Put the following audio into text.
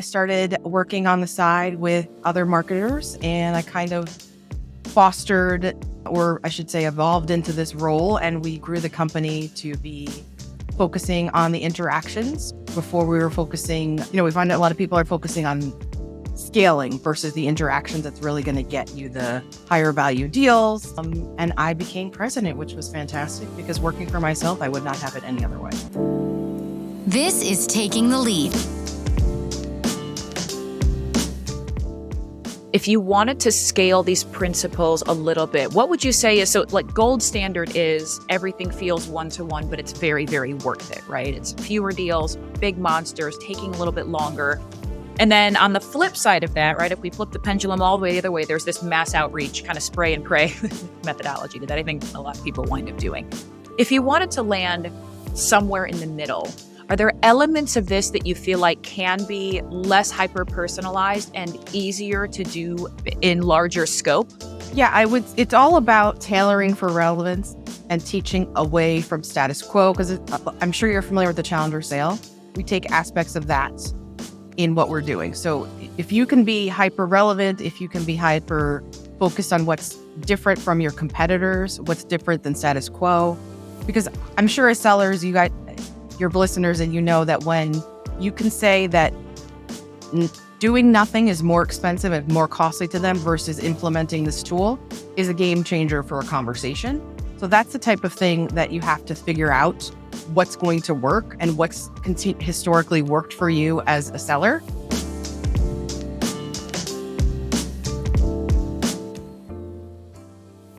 I started working on the side with other marketers, and I kind of fostered, or I should say evolved into this role, and we grew the company to be focusing on the interactions. Before we were focusing, we find that a lot of people are focusing on scaling versus the interactions that's really going to get you the higher value deals. And I became president, which was fantastic because working for myself, I would not have it any other way. This is Taking the Lead. If you wanted to scale these principles a little bit, what would you say is, so like gold standard is everything feels one-to-one, but it's very, very worth it, right? It's fewer deals, big monsters, taking a little bit longer. And then on the flip side of that, right, if we flip the pendulum all the way the other way, there's this mass outreach kind of spray and pray methodology that I think a lot of people wind up doing. If you wanted to land somewhere in the middle, are there elements of this that you feel like can be less hyper-personalized and easier to do in larger scope? Yeah, it's all about tailoring for relevance and teaching away from status quo, because I'm sure you're familiar with the challenger sale. We take aspects of that in what we're doing. So if you can be hyper-relevant, if you can be hyper-focused on what's different from your competitors, what's different than status quo, because I'm sure as sellers, you got your listeners, and you know that when you can say that doing nothing is more expensive and more costly to them versus implementing this tool is a game changer for a conversation. So that's the type of thing that you have to figure out what's going to work and what's historically worked for you as a seller.